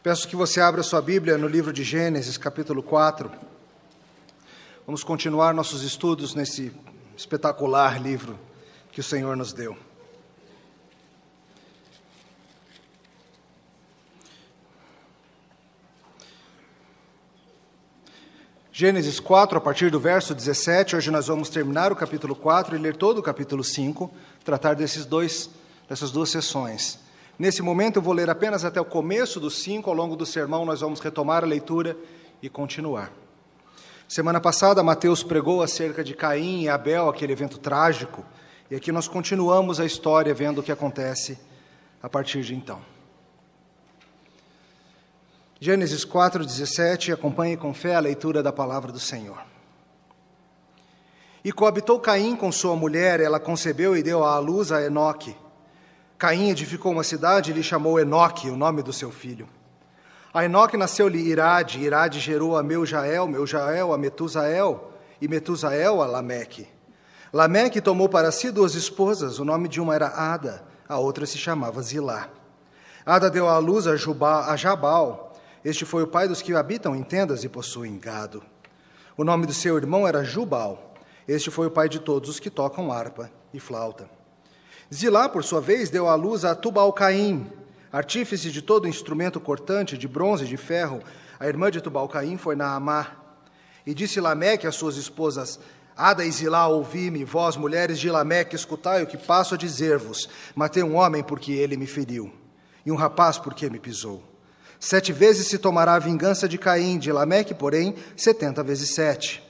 Peço que você abra sua Bíblia no livro de Gênesis, capítulo 4. Vamos continuar nossos estudos nesse espetacular livro que o Senhor nos deu. Gênesis 4, a partir do verso 17, hoje nós vamos terminar o capítulo 4 e ler todo o capítulo 5, tratar dessas duas sessões. Nesse momento eu vou ler apenas até o começo do 5, ao longo do sermão nós vamos retomar a leitura e continuar. Semana passada Mateus pregou acerca de Caim e Abel, aquele evento trágico, e aqui nós continuamos a história vendo o que acontece a partir de então. Gênesis 4:17, acompanhe com fé a leitura da palavra do Senhor. E coabitou Caim com sua mulher, ela concebeu e deu à luz a Enoque. Caim edificou uma cidade e lhe chamou Enoque, o nome do seu filho. A Enoque nasceu-lhe Irade, Irade gerou a Meujael, Meujael a Metusael, e Metusael a Lameque. Lameque tomou para si 2 esposas, o nome de uma era Ada, a outra se chamava Zilá. Ada deu à luz a Jabal, este foi o pai dos que habitam em tendas e possuem gado. O nome do seu irmão era Jubal, este foi o pai de todos os que tocam harpa e flauta. Zilá, por sua vez, deu à luz a Tubal-Caim, artífice de todo instrumento cortante, de bronze e de ferro. A irmã de Tubal-Caim foi Naamá. E disse Lameque às suas esposas: Ada e Zilá, ouvi-me, vós, mulheres de Lameque, escutai o que passo a dizer-vos. Matei um homem porque ele me feriu, e um rapaz porque me pisou. 7 vezes se tomará a vingança de Caim, de Lameque, porém, 70 vezes 7.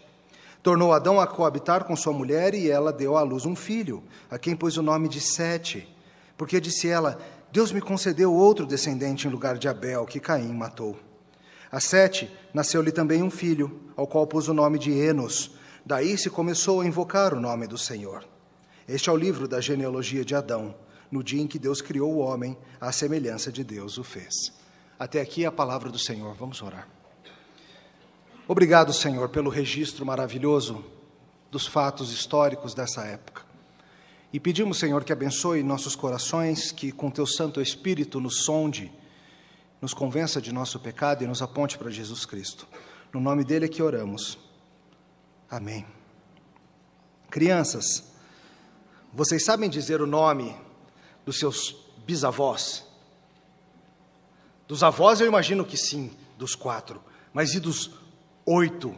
Tornou Adão a coabitar com sua mulher, e ela deu à luz um filho, a quem pôs o nome de Sete, porque disse ela: Deus me concedeu outro descendente em lugar de Abel, que Caim matou. A Sete nasceu-lhe também um filho, ao qual pôs o nome de Enos. Daí se começou a invocar o nome do Senhor. Este é o livro da genealogia de Adão, no dia em que Deus criou o homem, à semelhança de Deus o fez. Até aqui a palavra do Senhor. Vamos orar. Obrigado, Senhor, pelo registro maravilhoso dos fatos históricos dessa época. E pedimos, Senhor, que abençoe nossos corações, que com Teu Santo Espírito nos sonde, nos convença de nosso pecado e nos aponte para Jesus Cristo. No nome dele é que oramos. Amém. Crianças, vocês sabem dizer o nome dos seus bisavós? Dos avós eu imagino que sim, dos 4, mas e dos 8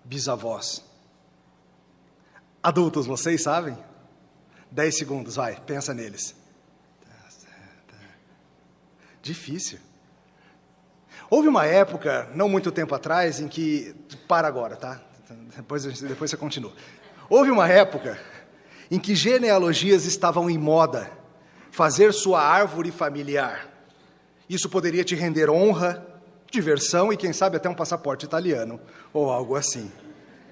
bisavós? Adultos, vocês sabem? 10 segundos, vai, pensa neles. Difícil. Houve uma época, não muito tempo atrás, em que... Para agora, tá? Depois você continua. Houve uma época em que genealogias estavam em moda. Fazer sua árvore familiar. Isso poderia te render honra, diversão e, quem sabe, até um passaporte italiano, ou algo assim.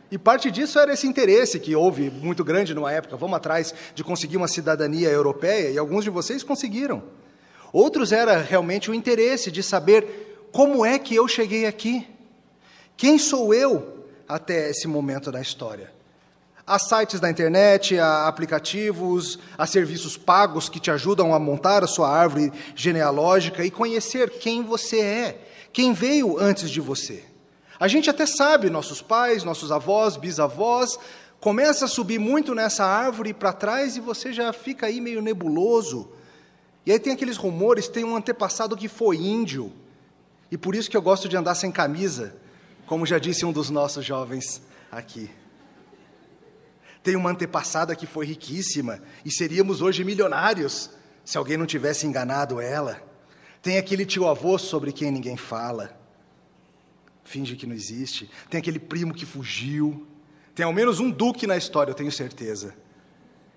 E parte disso era esse interesse que houve muito grande numa época. Vamos atrás de conseguir uma cidadania europeia, e alguns de vocês conseguiram. Outros era realmente o interesse de saber como é que eu cheguei aqui. Quem sou eu até esse momento da história? Há sites da internet, há aplicativos, há serviços pagos que te ajudam a montar a sua árvore genealógica e conhecer quem você é, quem veio antes de você. A gente até sabe, nossos pais, nossos avós, bisavós, começa a subir muito nessa árvore para trás e você já fica aí meio nebuloso. E aí tem aqueles rumores, tem um antepassado que foi índio, e por isso que eu gosto de andar sem camisa, como já disse um dos nossos jovens aqui. Tem uma antepassada que foi riquíssima, e seríamos hoje milionários, se alguém não tivesse enganado ela. Tem aquele tio-avô sobre quem ninguém fala, finge que não existe. Tem aquele primo que fugiu. Tem ao menos um duque na história, eu tenho certeza.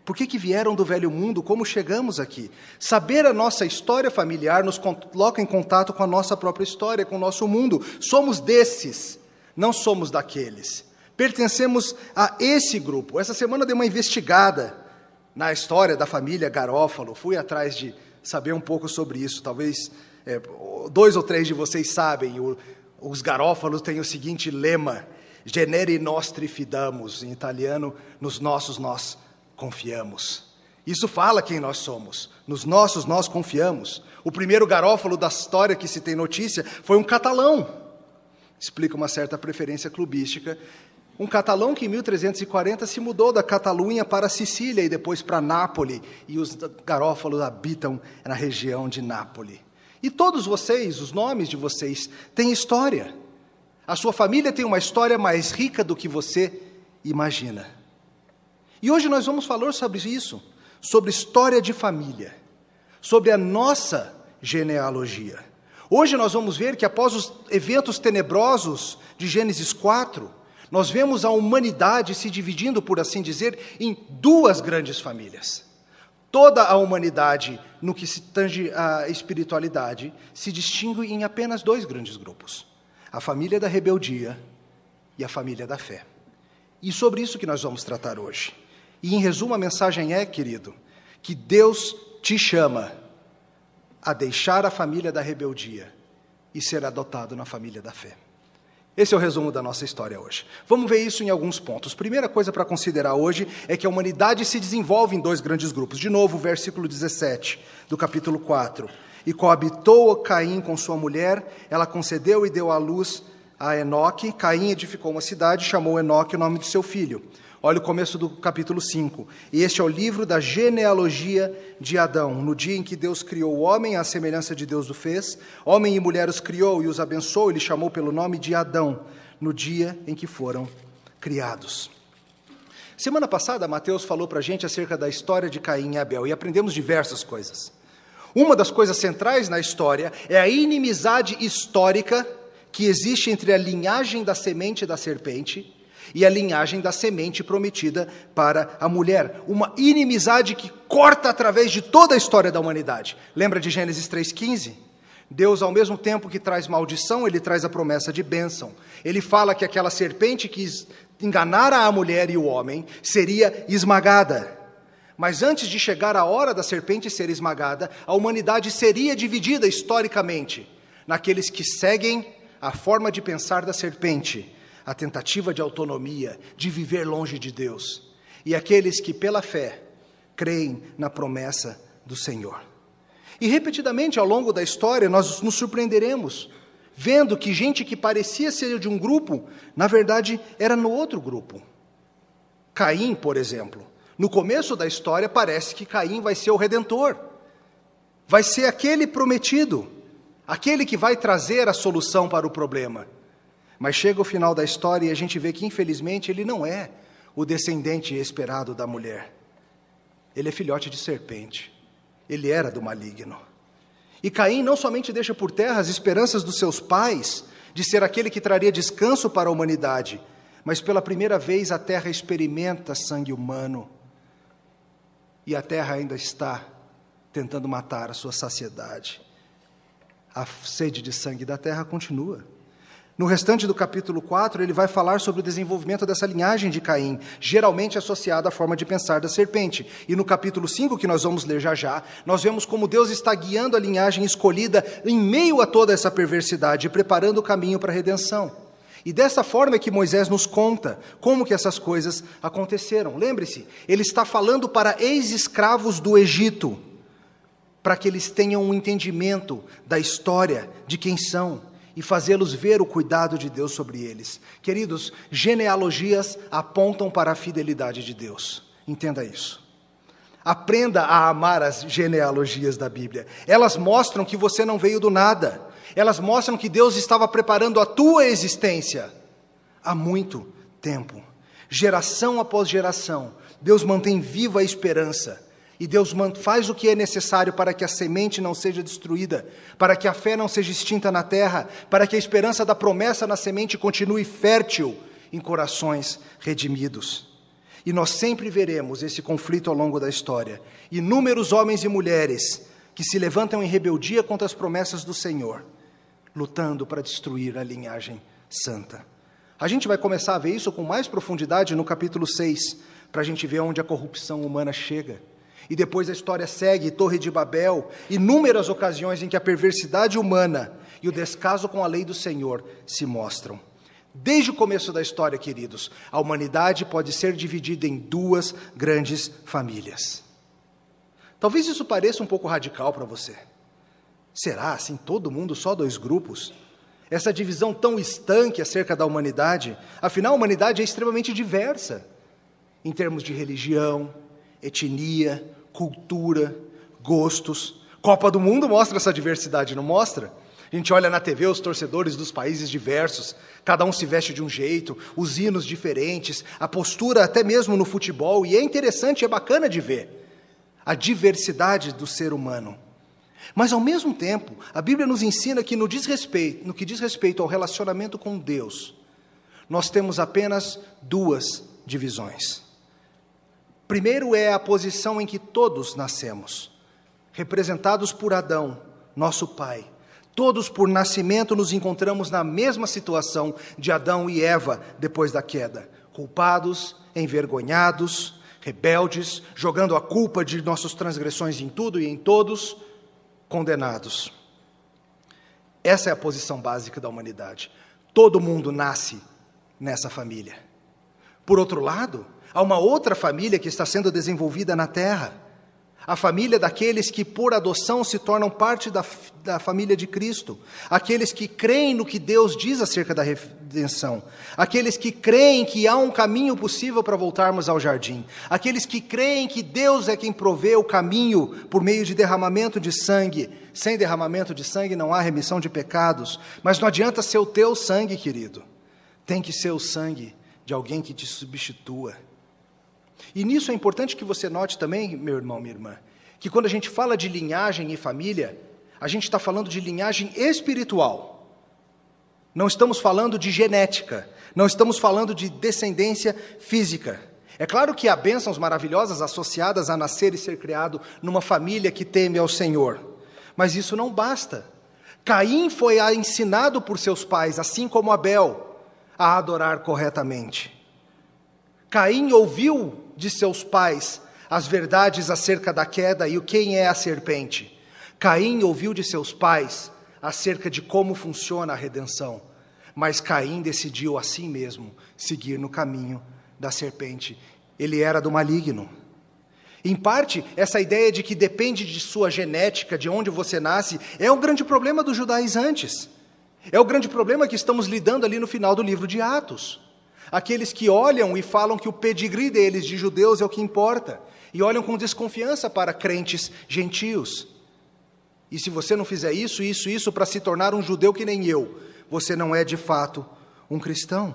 Por que vieram do velho mundo? Como chegamos aqui? Saber a nossa história familiar nos coloca em contato com a nossa própria história, com o nosso mundo. Somos desses, não somos daqueles. Pertencemos a esse grupo. Essa semana eu dei uma investigada na história da família Garófalo. Fui atrás de saber um pouco sobre isso. Talvez 2 ou 3 de vocês sabem. Os Garófalos têm o seguinte lema: Generi nostri fidamus. Em italiano, nos nossos nós confiamos. Isso fala quem nós somos. Nos nossos nós confiamos. O primeiro garófalo da história que se tem notícia foi um catalão. Explica uma certa preferência clubística. Um catalão que em 1340 se mudou da Catalunha para a Sicília e depois para Nápoles. E os garófalos habitam na região de Nápoles. E todos vocês, os nomes de vocês, têm história. A sua família tem uma história mais rica do que você imagina. E hoje nós vamos falar sobre isso, sobre história de família, sobre a nossa genealogia. Hoje nós vamos ver que após os eventos tenebrosos de Gênesis 4, nós vemos a humanidade se dividindo, por assim dizer, em duas grandes famílias. Toda a humanidade, no que se tange à espiritualidade, se distingue em apenas dois grandes grupos: a família da rebeldia e a família da fé. E sobre isso que nós vamos tratar hoje. E em resumo a mensagem é, querido, que Deus te chama a deixar a família da rebeldia e ser adotado na família da fé. Esse é o resumo da nossa história hoje. Vamos ver isso em alguns pontos. Primeira coisa para considerar hoje é que a humanidade se desenvolve em dois grandes grupos. De novo, o versículo 17 do capítulo 4. E coabitou Caim com sua mulher, ela concedeu e deu à luz a Enoque. Caim edificou uma cidade, chamou Enoque o nome de seu filho. Olha o começo do capítulo 5. E este é o livro da genealogia de Adão. No dia em que Deus criou o homem, à semelhança de Deus o fez, homem e mulher os criou e os abençoou, e lhe chamou pelo nome de Adão, no dia em que foram criados. Semana passada, Mateus falou para a gente acerca da história de Caim e Abel, e aprendemos diversas coisas. Uma das coisas centrais na história é a inimizade histórica que existe entre a linhagem da semente da serpente e a linhagem da semente prometida para a mulher. Uma inimizade que corta através de toda a história da humanidade. Lembra de Gênesis 3,15? Deus, ao mesmo tempo que traz maldição, ele traz a promessa de bênção. Ele fala que aquela serpente que enganara a mulher e o homem seria esmagada. Mas antes de chegar a hora da serpente ser esmagada, a humanidade seria dividida historicamente naqueles que seguem a forma de pensar da serpente, a tentativa de autonomia, de viver longe de Deus, e aqueles que, pela fé, creem na promessa do Senhor. E repetidamente, ao longo da história, nós nos surpreenderemos, vendo que gente que parecia ser de um grupo, na verdade, era no outro grupo. Caim, por exemplo, no começo da história, parece que Caim vai ser o redentor, vai ser aquele prometido, aquele que vai trazer a solução para o problema. Mas chega o final da história e a gente vê que, infelizmente, ele não é o descendente esperado da mulher. Ele é filhote de serpente. Ele era do maligno. E Caim não somente deixa por terra as esperanças dos seus pais de ser aquele que traria descanso para a humanidade, mas pela primeira vez a terra experimenta sangue humano. E a terra ainda está tentando matar a sua saciedade. A sede de sangue da terra continua. No restante do capítulo 4, ele vai falar sobre o desenvolvimento dessa linhagem de Caim, geralmente associada à forma de pensar da serpente. E no capítulo 5, que nós vamos ler já já, nós vemos como Deus está guiando a linhagem escolhida em meio a toda essa perversidade, preparando o caminho para a redenção. E dessa forma é que Moisés nos conta como que essas coisas aconteceram. Lembre-se, ele está falando para ex-escravos do Egito, para que eles tenham um entendimento da história, de quem são, e fazê-los ver o cuidado de Deus sobre eles. Queridos, genealogias apontam para a fidelidade de Deus. Entenda isso. Aprenda a amar as genealogias da Bíblia. Elas mostram que você não veio do nada. Elas mostram que Deus estava preparando a tua existência há muito tempo. Geração após geração, Deus mantém viva a esperança. E Deus faz o que é necessário para que a semente não seja destruída, para que a fé não seja extinta na terra, para que a esperança da promessa na semente continue fértil em corações redimidos. E nós sempre veremos esse conflito ao longo da história. Inúmeros homens e mulheres que se levantam em rebeldia contra as promessas do Senhor, lutando para destruir a linhagem santa. A gente vai começar a ver isso com mais profundidade no capítulo 6, para a gente ver onde a corrupção humana chega. E depois a história segue, Torre de Babel, inúmeras ocasiões em que a perversidade humana e o descaso com a lei do Senhor se mostram. Desde o começo da história, queridos, a humanidade pode ser dividida em duas grandes famílias. Talvez isso pareça um pouco radical para você. Será assim todo mundo, só 2 grupos? Essa divisão tão estanque acerca da humanidade? Afinal, a humanidade é extremamente diversa, em termos de religião, etnia, cultura, gostos. Copa do Mundo mostra essa diversidade, não mostra? A gente olha na TV os torcedores dos países diversos, cada um se veste de um jeito, os hinos diferentes, a postura até mesmo no futebol, e é interessante, é bacana de ver a diversidade do ser humano. Mas, ao mesmo tempo, a Bíblia nos ensina que no que diz respeito ao relacionamento com Deus, nós temos apenas 2 divisões. Primeiro é a posição em que todos nascemos, representados por Adão, nosso pai. Todos, por nascimento, nos encontramos na mesma situação de Adão e Eva depois da queda, culpados, envergonhados, rebeldes, jogando a culpa de nossas transgressões em tudo e em todos, condenados. Essa é a posição básica da humanidade. Todo mundo nasce nessa família. Por outro lado, há uma outra família que está sendo desenvolvida na terra. A família daqueles que, por adoção, se tornam parte da família de Cristo. Aqueles que creem no que Deus diz acerca da redenção. Aqueles que creem que há um caminho possível para voltarmos ao jardim. Aqueles que creem que Deus é quem provê o caminho por meio de derramamento de sangue. Sem derramamento de sangue não há remissão de pecados. Mas não adianta ser o teu sangue, querido. Tem que ser o sangue de alguém que te substitua. E nisso é importante que você note também, meu irmão, minha irmã, que quando a gente fala de linhagem e família, a gente está falando de linhagem espiritual. Não estamos falando de genética, não estamos falando de descendência física. É claro que há bênçãos maravilhosas associadas a nascer e ser criado numa família que teme ao Senhor, mas isso não basta. Caim foi ensinado por seus pais, assim como Abel, a adorar corretamente. Caim ouviu de seus pais as verdades acerca da queda e quem é a serpente. Caim ouviu de seus pais acerca de como funciona a redenção, mas Caim decidiu assim mesmo seguir no caminho da serpente. Ele era do maligno. Em parte, essa ideia de que depende de sua genética, de onde você nasce, é um grande problema dos judaizantes. É o grande problema que estamos lidando ali no final do livro de Atos. Aqueles que olham e falam que o pedigree deles de judeus é o que importa, e olham com desconfiança para crentes gentios. E se você não fizer isso para se tornar um judeu que nem eu, você não é de fato um cristão.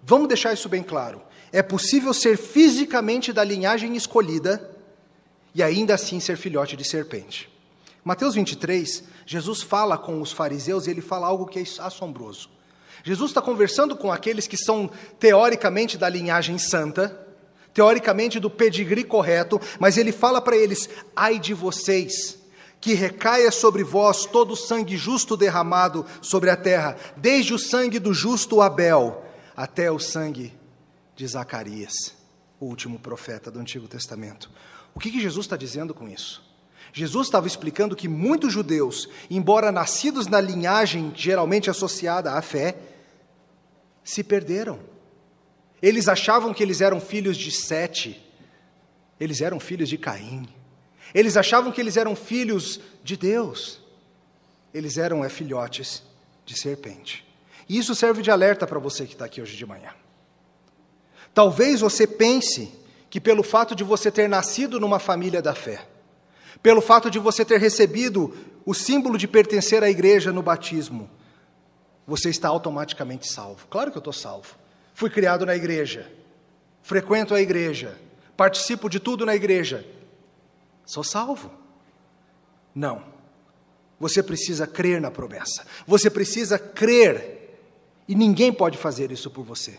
Vamos deixar isso bem claro. É possível ser fisicamente da linhagem escolhida e ainda assim ser filhote de serpente. Mateus 23, Jesus fala com os fariseus e ele fala algo que é assombroso. Jesus está conversando com aqueles que são teoricamente da linhagem santa, teoricamente do pedigree correto, mas ele fala para eles: ai de vocês, que recaia sobre vós todo o sangue justo derramado sobre a terra, desde o sangue do justo Abel, até o sangue de Zacarias, o último profeta do Antigo Testamento. O que Jesus está dizendo com isso? Jesus estava explicando que muitos judeus, embora nascidos na linhagem geralmente associada à fé, se perderam. Eles achavam que eles eram filhos de Sete, eles eram filhos de Caim. Eles achavam que eles eram filhos de Deus, eles eram filhotes de serpente. E isso serve de alerta para você que está aqui hoje de manhã. Talvez você pense que pelo fato de você ter nascido numa família da fé, pelo fato de você ter recebido o símbolo de pertencer à igreja no batismo, você está automaticamente salvo. Claro que eu estou salvo. Fui criado na igreja, frequento a igreja, participo de tudo na igreja. Sou salvo? Não. Você precisa crer na promessa. Você precisa crer. E ninguém pode fazer isso por você.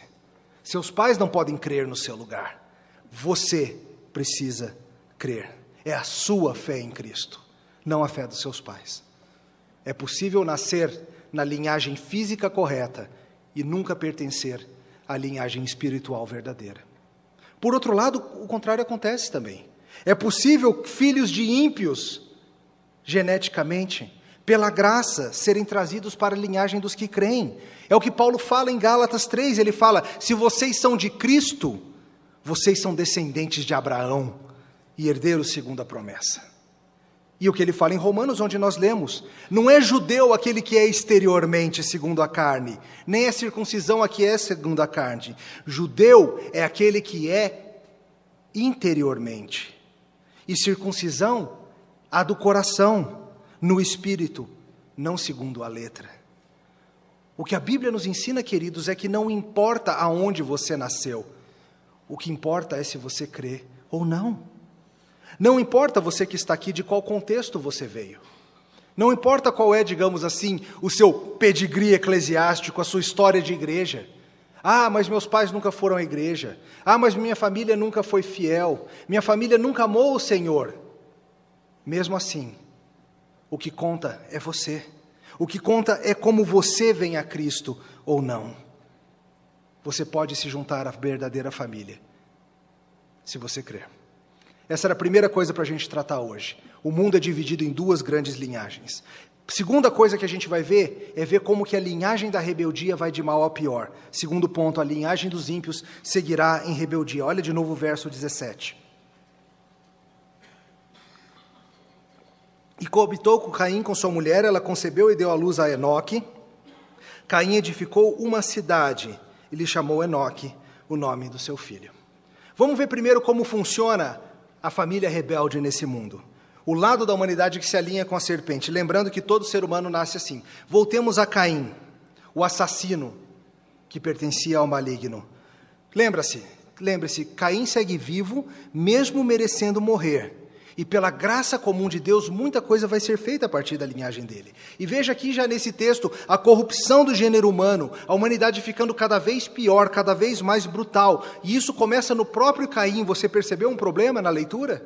Seus pais não podem crer no seu lugar. Você precisa crer. É a sua fé em Cristo, não a fé dos seus pais. É possível nascer na linhagem física correta e nunca pertencer à linhagem espiritual verdadeira. Por outro lado, o contrário acontece também. É possível filhos de ímpios, geneticamente, pela graça, serem trazidos para a linhagem dos que creem. É o que Paulo fala em Gálatas 3, ele fala: se vocês são de Cristo, vocês são descendentes de Abraão e herdeiro segundo a promessa. E o que ele fala em Romanos, onde nós lemos, não é judeu aquele que é exteriormente segundo a carne, nem é circuncisão a que é segundo a carne. Judeu é aquele que é interiormente, e circuncisão a do coração, no espírito, não segundo a letra. O que a Bíblia nos ensina, queridos, é que não importa aonde você nasceu, o que importa é se você crê ou não. Não importa você que está aqui de qual contexto você veio. Não importa qual é, digamos assim, o seu pedigree eclesiástico, a sua história de igreja. Ah, mas meus pais nunca foram à igreja. Ah, mas minha família nunca foi fiel. Minha família nunca amou o Senhor. Mesmo assim, o que conta é você. O que conta é como você vem a Cristo ou não. Você pode se juntar à verdadeira família, se você crer. Essa era a primeira coisa para a gente tratar hoje. O mundo é dividido em duas grandes linhagens. Segunda coisa que a gente vai ver é ver como que a linhagem da rebeldia vai de mal a pior. Segundo ponto, a linhagem dos ímpios seguirá em rebeldia. Olha de novo o verso 17. E coabitou com Caim com sua mulher, ela concebeu e deu à luz a Enoque. Caim edificou uma cidade e lhe chamou Enoque, o nome do seu filho. Vamos ver primeiro como funciona a família rebelde nesse mundo. O lado da humanidade que se alinha com a serpente. Lembrando que todo ser humano nasce assim. Voltemos a Caim, o assassino que pertencia ao maligno. Lembre-se, Caim segue vivo, mesmo merecendo morrer. E pela graça comum de Deus, muita coisa vai ser feita a partir da linhagem dele. E veja aqui já nesse texto, a corrupção do gênero humano, a humanidade ficando cada vez pior, cada vez mais brutal. E isso começa no próprio Caim. Você percebeu um problema na leitura?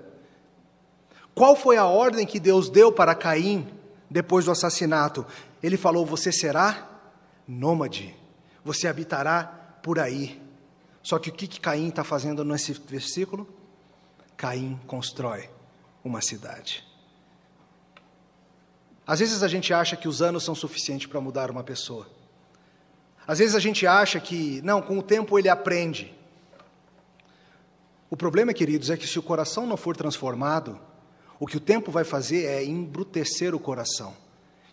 Qual foi a ordem que Deus deu para Caim depois do assassinato? Ele falou, você será nômade, você habitará por aí. Só que o que Caim está fazendo nesse versículo? Caim constrói uma cidade. Às vezes a gente acha que os anos são suficientes para mudar uma pessoa. Às vezes a gente acha que, não, com o tempo ele aprende. O problema, queridos, é que se o coração não for transformado, o que o tempo vai fazer é embrutecer o coração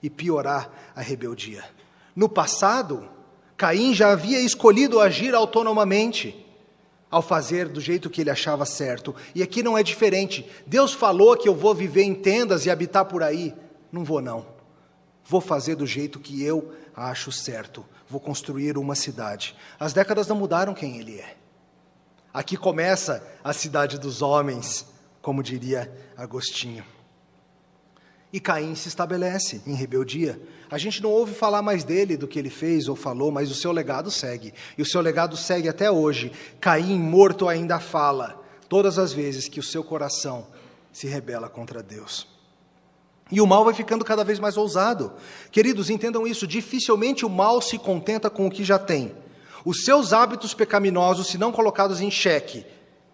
e piorar a rebeldia. No passado, Caim já havia escolhido agir autonomamente, ao fazer do jeito que ele achava certo. E aqui não é diferente. Deus falou que eu vou viver em tendas e habitar por aí. Não vou não. Vou fazer do jeito que eu acho certo. Vou construir uma cidade. As décadas não mudaram quem ele é. Aqui começa a cidade dos homens, como diria Agostinho. E Caim se estabelece em rebeldia. A gente não ouve falar mais dele, do que ele fez ou falou, mas o seu legado segue. E o seu legado segue até hoje. Caim, morto, ainda fala, todas as vezes que o seu coração se rebela contra Deus. E o mal vai ficando cada vez mais ousado. Queridos, entendam isso, dificilmente o mal se contenta com o que já tem. Os seus hábitos pecaminosos, se não colocados em xeque,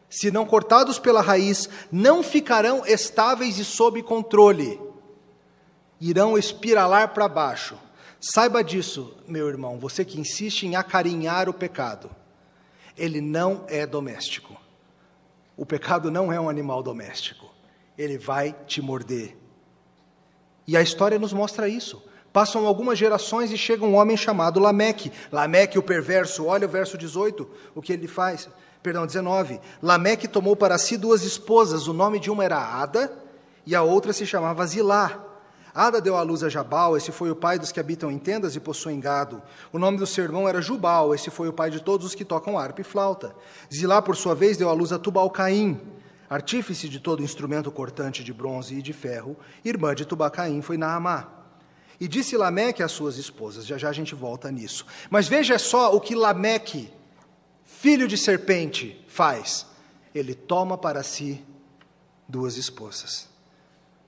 se não cortados pela raiz, não ficarão estáveis e sob controle. Irão espiralar para baixo. Saiba disso, meu irmão, você que insiste em acarinhar o pecado. Ele não é doméstico. O pecado não é um animal doméstico. Ele vai te morder. E a história nos mostra isso. Passam algumas gerações e chega um homem chamado Lameque. Lameque, o perverso, olha o verso 18, o que ele faz. 19. Lameque tomou para si 2 esposas, o nome de uma era Ada e a outra se chamava Zilá. Ada deu à luz a Jabal, esse foi o pai dos que habitam em tendas e possuem gado. O nome do seu irmão era Jubal, esse foi o pai de todos os que tocam harpa e flauta. Zilá, por sua vez, deu à luz a Tubal-Caim, artífice de todo instrumento cortante de bronze e de ferro. Irmã de Tubal-Caim foi Naamá. E disse Lameque às suas esposas, já a gente volta nisso. Mas veja só o que Lameque, filho de serpente, faz. Ele toma para si 2 esposas.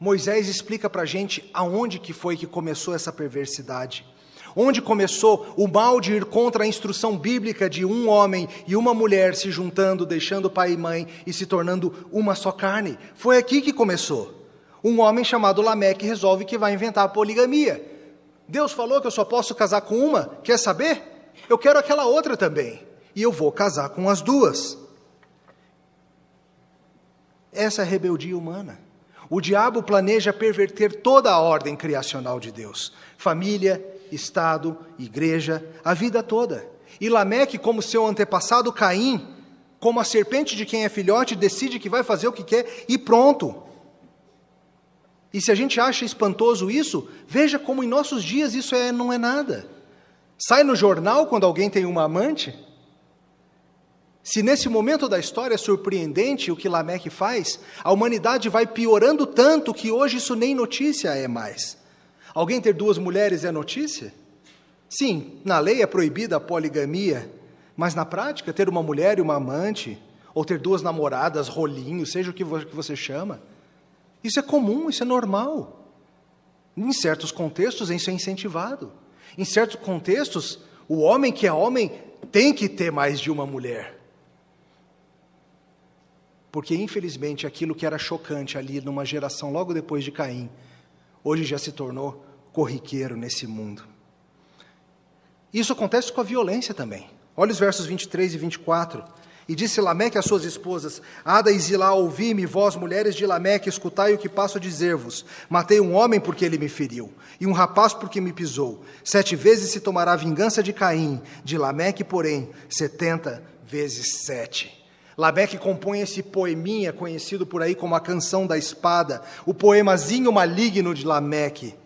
Moisés explica para a gente aonde que foi que começou essa perversidade. Onde começou o mal de ir contra a instrução bíblica de um homem e uma mulher se juntando, deixando pai e mãe e se tornando uma só carne. Foi aqui que começou. Um homem chamado Lameque resolve que vai inventar a poligamia. Deus falou que eu só posso casar com uma, quer saber? Eu quero aquela outra também. E eu vou casar com as 2. Essa é a rebeldia humana. O diabo planeja perverter toda a ordem criacional de Deus. Família, Estado, igreja, a vida toda. E Lameque, como seu antepassado Caim, como a serpente de quem é filhote, decide que vai fazer o que quer e pronto. E se a gente acha espantoso isso, veja como em nossos dias isso não é nada. Sai no jornal quando alguém tem uma amante. Se nesse momento da história é surpreendente o que Lameque faz, a humanidade vai piorando tanto que hoje isso nem notícia é mais. Alguém ter 2 mulheres é notícia? Sim, na lei é proibida a poligamia, mas na prática ter uma mulher e uma amante, ou ter 2 namoradas, rolinhos, seja o que você chama, isso é comum, isso é normal. Em certos contextos isso é incentivado. Em certos contextos, o homem que é homem tem que ter mais de uma mulher. Porque, infelizmente, aquilo que era chocante ali numa geração logo depois de Caim, hoje já se tornou corriqueiro nesse mundo. Isso acontece com a violência também. Olha os versos 23 e 24. E disse Lameque às suas esposas: Ada e Zilá, ouvi-me, vós, mulheres de Lameque, escutai o que passo a dizer-vos. Matei um homem porque ele me feriu, e um rapaz porque me pisou. 7 vezes se tomará a vingança de Caim, de Lameque, porém, 70 vezes 7. Lameque compõe esse poeminha conhecido por aí como a Canção da Espada, o poemazinho maligno de Lameque.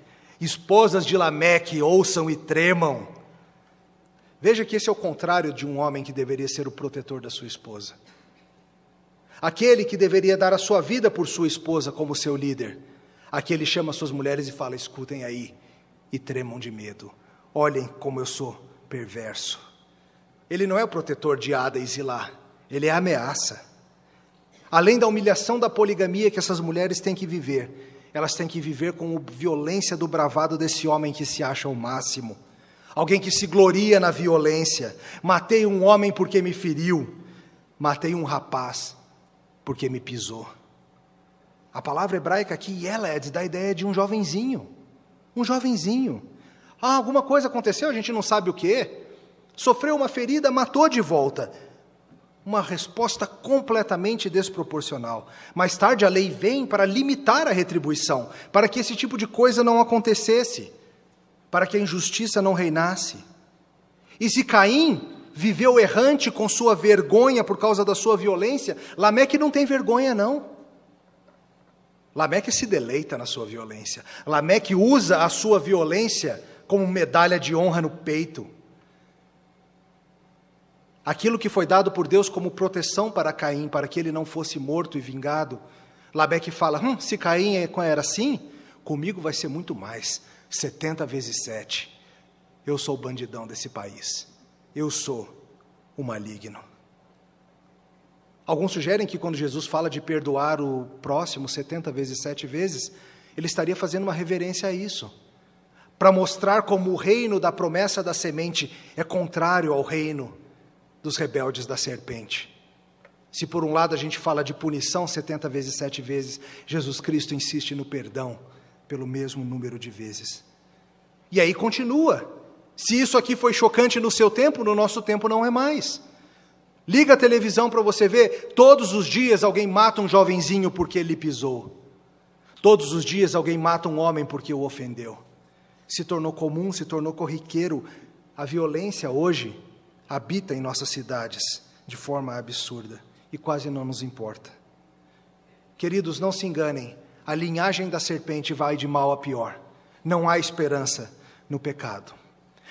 Esposas de Lameque, ouçam e tremam. Veja que esse é o contrário de um homem que deveria ser o protetor da sua esposa. Aquele que deveria dar a sua vida por sua esposa como seu líder. Aqui ele chama suas mulheres e fala: escutem aí e tremam de medo. Olhem como eu sou perverso. Ele não é o protetor de Ada e Zilá. Ele é a ameaça. Além da humilhação da poligamia que essas mulheres têm que viver, elas têm que viver com a violência do bravado desse homem que se acha o máximo. Alguém que se gloria na violência. Matei um homem porque me feriu. Matei um rapaz porque me pisou. A palavra hebraica aqui, Yeled, dá a ideia de um jovenzinho. Um jovenzinho. Alguma coisa aconteceu, a gente não sabe o quê. Sofreu uma ferida, matou de volta. Uma resposta completamente desproporcional. Mais tarde a lei vem para limitar a retribuição, para que esse tipo de coisa não acontecesse, para que a injustiça não reinasse. E se Caim viveu errante com sua vergonha por causa da sua violência, Lameque não tem vergonha não. Lameque se deleita na sua violência. Lameque usa a sua violência como medalha de honra no peito. Aquilo que foi dado por Deus como proteção para Caim, para que ele não fosse morto e vingado. Lameque fala: se Caim era assim, comigo vai ser muito mais, 70 vezes 7. Eu sou o bandidão desse país. Eu sou o maligno. Alguns sugerem que quando Jesus fala de perdoar o próximo 70 vezes 7 vezes, ele estaria fazendo uma reverência a isso, para mostrar como o reino da promessa da semente é contrário ao reino dos rebeldes da serpente. Se por um lado a gente fala de punição 70 vezes 7 vezes, Jesus Cristo insiste no perdão pelo mesmo número de vezes. E aí continua. Se isso aqui foi chocante no seu tempo, no nosso tempo não é mais. Liga a televisão para você ver, todos os dias alguém mata um jovenzinho porque ele pisou. Todos os dias alguém mata um homem porque o ofendeu. Se tornou comum, se tornou corriqueiro. A violência hoje habita em nossas cidades de forma absurda e quase não nos importa. Queridos, não se enganem, a linhagem da serpente vai de mal a pior. Não há esperança no pecado.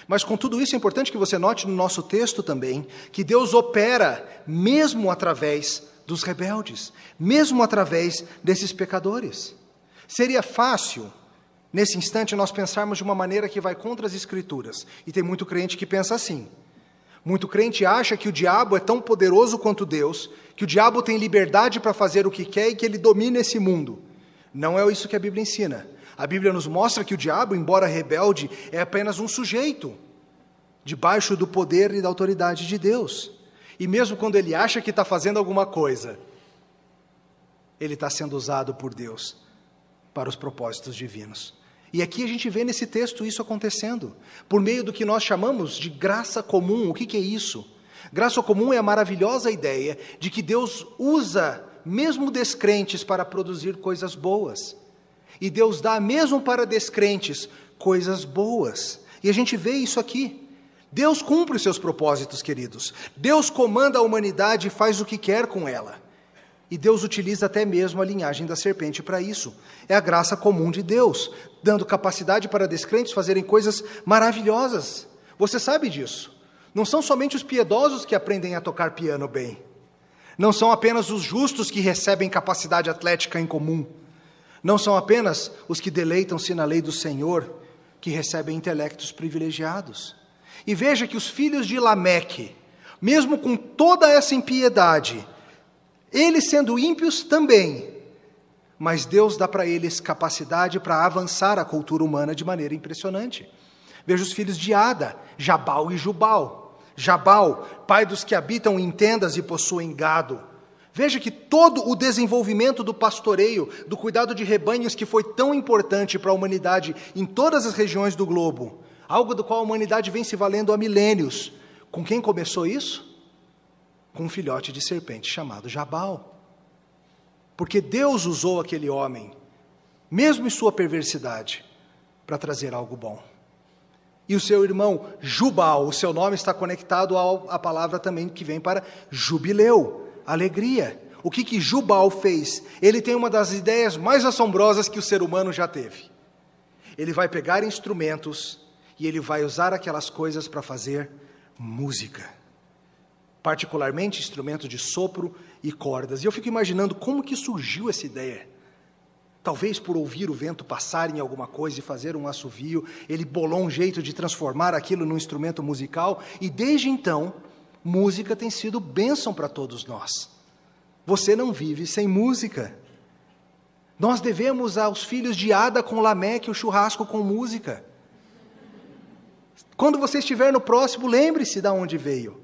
Mas com tudo isso é importante que você note no nosso texto também que Deus opera mesmo através dos rebeldes, mesmo através desses pecadores. Seria fácil, nesse instante, nós pensarmos de uma maneira que vai contra as Escrituras, e tem muito crente que pensa assim. Muito crente acha que o diabo é tão poderoso quanto Deus, que o diabo tem liberdade para fazer o que quer e que ele domina esse mundo. Não é isso que a Bíblia ensina. A Bíblia nos mostra que o diabo, embora rebelde, é apenas um sujeito, debaixo do poder e da autoridade de Deus. E mesmo quando ele acha que está fazendo alguma coisa, ele está sendo usado por Deus para os propósitos divinos. E aqui a gente vê nesse texto isso acontecendo, por meio do que nós chamamos de graça comum. O que é isso? Graça comum é a maravilhosa ideia de que Deus usa mesmo descrentes, para produzir coisas boas. E Deus dá, mesmo para descrentes, coisas boas. E a gente vê isso aqui. Deus cumpre os seus propósitos, queridos. Deus comanda a humanidade e faz o que quer com ela. E Deus utiliza até mesmo a linhagem da serpente para isso. É a graça comum de Deus, dando capacidade para descrentes fazerem coisas maravilhosas. Você sabe disso. Não são somente os piedosos que aprendem a tocar piano bem. Não são apenas os justos que recebem capacidade atlética em comum. Não são apenas os que deleitam-se na lei do Senhor que recebem intelectos privilegiados. E veja que os filhos de Lameque, mesmo com toda essa impiedade, eles sendo ímpios também, mas Deus dá para eles capacidade para avançar a cultura humana de maneira impressionante. Veja os filhos de Ada, Jabal e Jubal. Jabal, pai dos que habitam em tendas e possuem gado. Veja que todo o desenvolvimento do pastoreio, do cuidado de rebanhos que foi tão importante para a humanidade em todas as regiões do globo, algo do qual a humanidade vem se valendo há milênios. Com quem começou isso? Com um filhote de serpente chamado Jabal. Porque Deus usou aquele homem, mesmo em sua perversidade, para trazer algo bom. E o seu irmão Jubal, o seu nome está conectado à palavra também que vem para jubileu, alegria. O que Jubal fez? Ele tem uma das ideias mais assombrosas que o ser humano já teve. Ele vai pegar instrumentos e ele vai usar aquelas coisas para fazer música. Particularmente instrumentos de sopro e cordas. E eu fico imaginando como que surgiu essa ideia. Talvez por ouvir o vento passar em alguma coisa e fazer um assovio, ele bolou um jeito de transformar aquilo num instrumento musical, e desde então, música tem sido bênção para todos nós. Você não vive sem música. Nós devemos aos filhos de Ada com Lameque o churrasco com música. Quando você estiver no próximo, lembre-se de onde veio.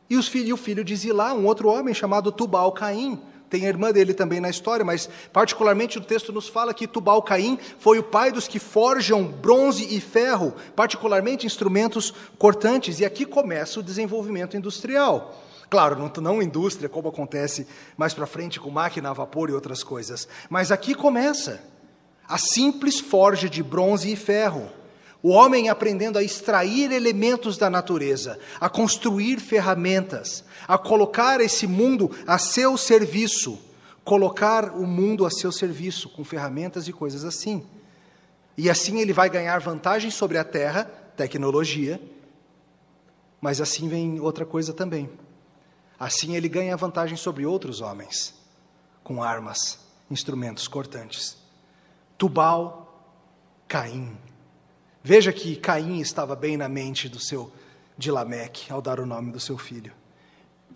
E o filho de Zilá, um outro homem chamado Tubal-Caim, tem a irmã dele também na história, mas particularmente o texto nos fala que Tubal-Caim foi o pai dos que forjam bronze e ferro, particularmente instrumentos cortantes, e aqui começa o desenvolvimento industrial. Claro, não indústria, como acontece mais para frente com máquina a vapor e outras coisas, mas aqui começa a simples forja de bronze e ferro. O homem aprendendo a extrair elementos da natureza, a construir ferramentas, a colocar esse mundo a seu serviço, colocar o mundo a seu serviço, com ferramentas e coisas assim. E assim ele vai ganhar vantagem sobre a terra, tecnologia, mas assim vem outra coisa também. Assim ele ganha vantagem sobre outros homens, com armas, instrumentos cortantes. Tubal-Caim. Veja que Caim estava bem na mente de Lameque, ao dar o nome do seu filho.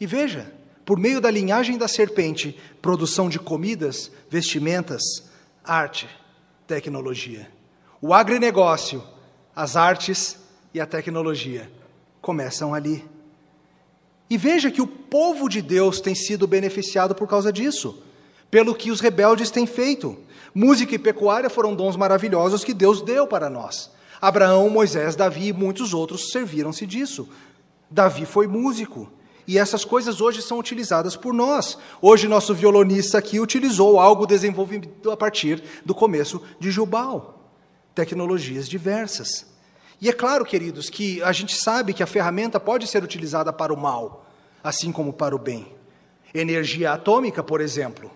E veja, por meio da linhagem da serpente, produção de comidas, vestimentas, arte, tecnologia. O agronegócio, as artes e a tecnologia começam ali. E veja que o povo de Deus tem sido beneficiado por causa disso, pelo que os rebeldes têm feito. Música e pecuária foram dons maravilhosos que Deus deu para nós. Abraão, Moisés, Davi e muitos outros serviram-se disso. Davi foi músico, e essas coisas hoje são utilizadas por nós. Hoje nosso violonista aqui utilizou algo desenvolvido a partir do começo de Jubal. Tecnologias diversas. E é claro, queridos, que a gente sabe que a ferramenta pode ser utilizada para o mal, assim como para o bem. Energia atômica, por exemplo,